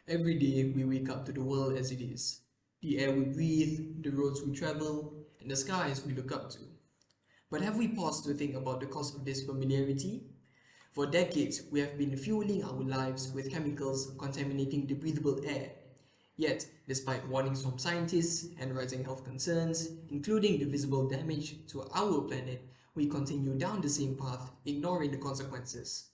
Every day we wake up to the world as it is. The air we breathe, the roads we travel, and the skies we look up to. But have we paused to think about the cost of this familiarity? For decades, we have been fueling our lives with chemicals contaminating the breathable air. Yet, despite warnings from scientists and rising health concerns, including the visible damage to our planet, we continue down the same path, ignoring the consequences.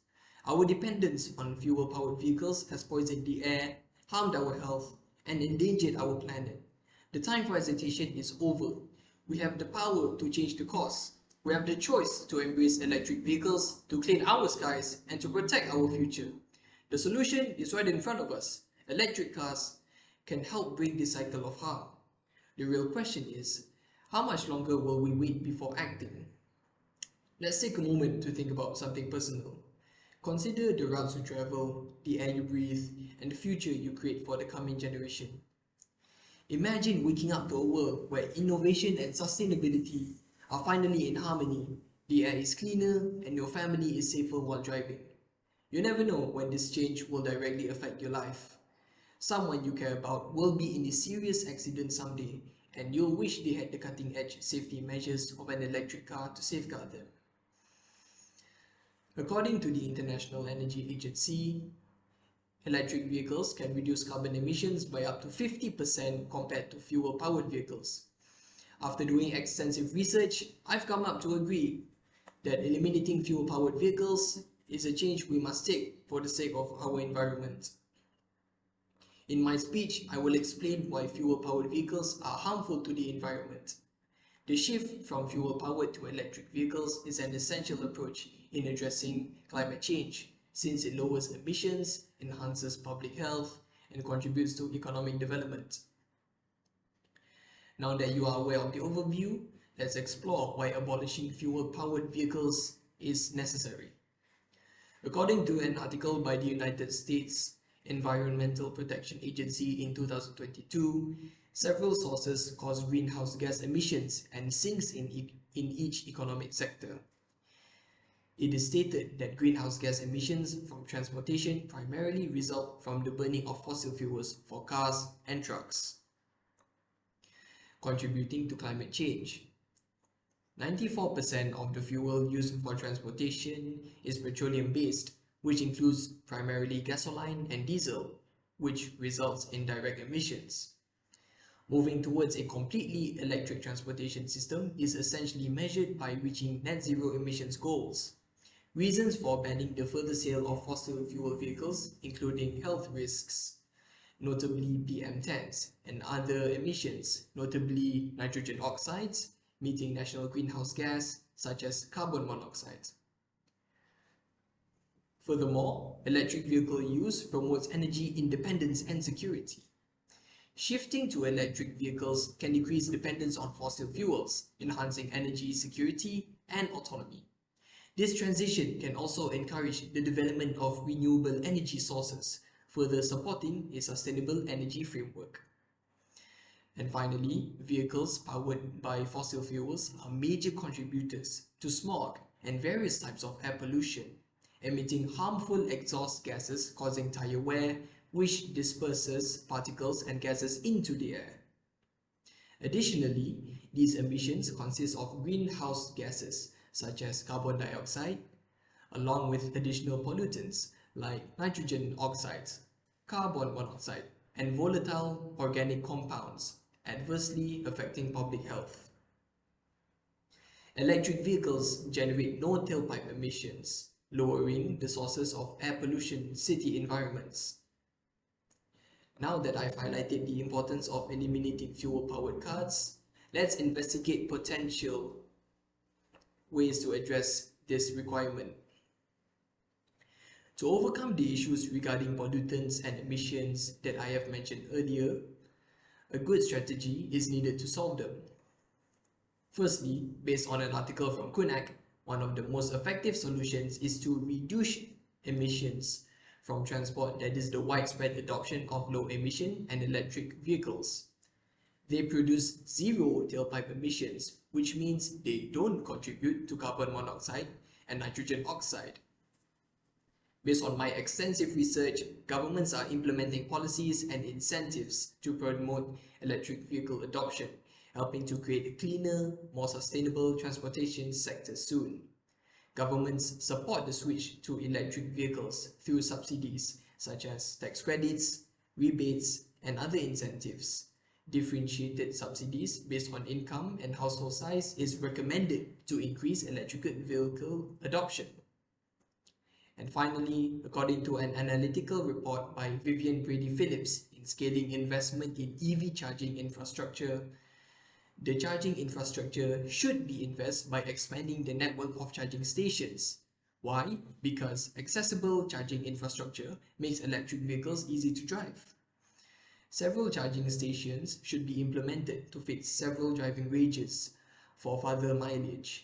Our dependence on fuel-powered vehicles has poisoned the air, harmed our health, and endangered our planet. The time for hesitation is over. We have the power to change the course. We have the choice to embrace electric vehicles, to clean our skies, and to protect our future. The solution is right in front of us. Electric cars can help break this cycle of harm. The real question is, how much longer will we wait before acting? Let's take a moment to think about something personal. Consider the routes you travel, the air you breathe, and the future you create for the coming generation. Imagine waking up to a world where innovation and sustainability are finally in harmony. The air is cleaner and your family is safer while driving. You never know when this change will directly affect your life. Someone you care about will be in a serious accident someday, and you'll wish they had the cutting-edge safety measures of an electric car to safeguard them. According to the International Energy Agency, electric vehicles can reduce carbon emissions by up to 50% compared to fuel-powered vehicles. After doing extensive research, I've come up to agree that eliminating fuel-powered vehicles is a change we must take for the sake of our environment. In my speech, I will explain why fuel-powered vehicles are harmful to the environment. The shift from fuel-powered to electric vehicles is an essential approach in addressing climate change, since it lowers emissions, enhances public health, and contributes to economic development. Now that you are aware of the overview, let's explore why abolishing fuel-powered vehicles is necessary. According to an article by the United States Environmental Protection Agency in 2022, several sources cause greenhouse gas emissions and sinks in each economic sector. It is stated that greenhouse gas emissions from transportation primarily result from the burning of fossil fuels for cars and trucks, contributing to climate change. 94% of the fuel used for transportation is petroleum-based, which includes primarily gasoline and diesel, which results in direct emissions. Moving towards a completely electric transportation system is essentially measured by reaching net zero emissions goals. Reasons for banning the further sale of fossil fuel vehicles, including health risks, notably PM10s, and other emissions, notably nitrogen oxides, meeting national greenhouse gas such as carbon monoxide. Furthermore, electric vehicle use promotes energy independence and security. Shifting to electric vehicles can decrease dependence on fossil fuels, enhancing energy security and autonomy. This transition can also encourage the development of renewable energy sources, further supporting a sustainable energy framework. And finally, vehicles powered by fossil fuels are major contributors to smog and various types of air pollution, emitting harmful exhaust gases causing tire wear, which disperses particles and gases into the air. Additionally, these emissions consist of greenhouse gases such as carbon dioxide, along with additional pollutants like nitrogen oxides, carbon monoxide, and volatile organic compounds, adversely affecting public health. Electric vehicles generate no tailpipe emissions, lowering the sources of air pollution city environments. Now that I've highlighted the importance of eliminating fuel-powered cars, let's investigate potential ways to address this requirement. To overcome the issues regarding pollutants and emissions that I have mentioned earlier, a good strategy is needed to solve them. Firstly, based on an article from Kunak, one of the most effective solutions is to reduce emissions from transport, that is the widespread adoption of low-emission and electric vehicles. They produce zero tailpipe emissions, which means they don't contribute to carbon monoxide and nitrogen oxide. Based on my extensive research, governments are implementing policies and incentives to promote electric vehicle adoption, helping to create a cleaner, more sustainable transportation sector soon. Governments support the switch to electric vehicles through subsidies such as tax credits, rebates, and other incentives. Differentiated subsidies based on income and household size is recommended to increase electric vehicle adoption. And finally, according to an analytical report by Vivian Brady Phillips in Scaling Investment in EV Charging Infrastructure, the charging infrastructure should be invested by expanding the network of charging stations. Why? Because accessible charging infrastructure makes electric vehicles easy to drive. Several charging stations should be implemented to fit several driving ranges for further mileage.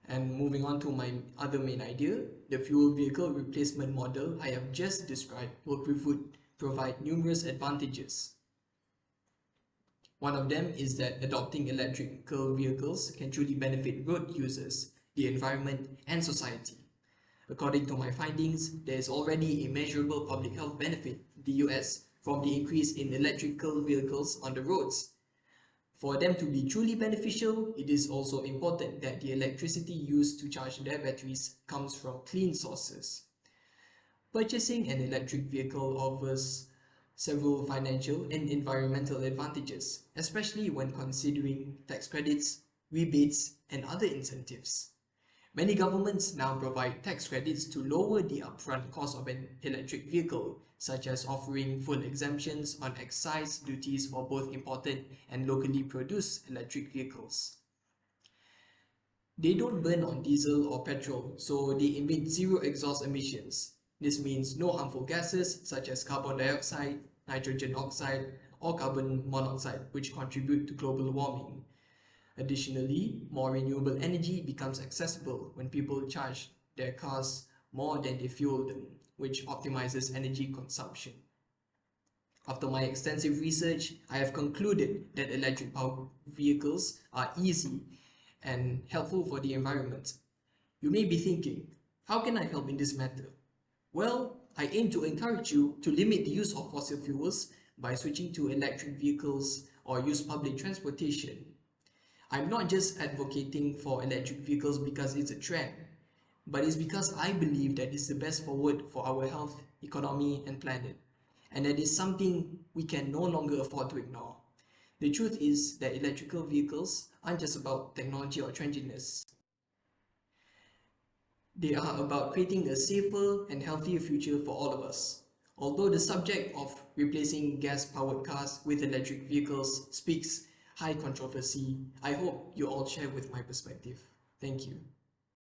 And moving on to my other main idea, the fuel vehicle replacement model I have just described will provide numerous advantages. One of them is that adopting electrical vehicles can truly benefit road users, the environment, and society. According to my findings, there is already a measurable public health benefit in the US from the increase in electrical vehicles on the roads. For them to be truly beneficial, it is also important that the electricity used to charge their batteries comes from clean sources. Purchasing an electric vehicle offers several financial and environmental advantages, especially when considering tax credits, rebates, and other incentives. Many governments now provide tax credits to lower the upfront cost of an electric vehicle, such as offering full exemptions on excise duties for both imported and locally produced electric vehicles. They don't burn on diesel or petrol, so they emit zero exhaust emissions. This means no harmful gases such as carbon dioxide, nitrogen oxide, or carbon monoxide, which contribute to global warming. Additionally, more renewable energy becomes accessible when people charge their cars more than they fuel them, which optimizes energy consumption. After my extensive research, I have concluded that electric powered vehicles are easy and helpful for the environment. You may be thinking, how can I help in this matter? Well, I aim to encourage you to limit the use of fossil fuels by switching to electric vehicles or use public transportation. I'm not just advocating for electric vehicles because it's a trend, but it's because I believe that it's the best forward for our health, economy, and planet, and that is something we can no longer afford to ignore. The truth is that electrical vehicles aren't just about technology or trendiness. They are about creating a safer and healthier future for all of us. Although the subject of replacing gas-powered cars with electric vehicles speaks high controversy, I hope you all share with my perspective. Thank you.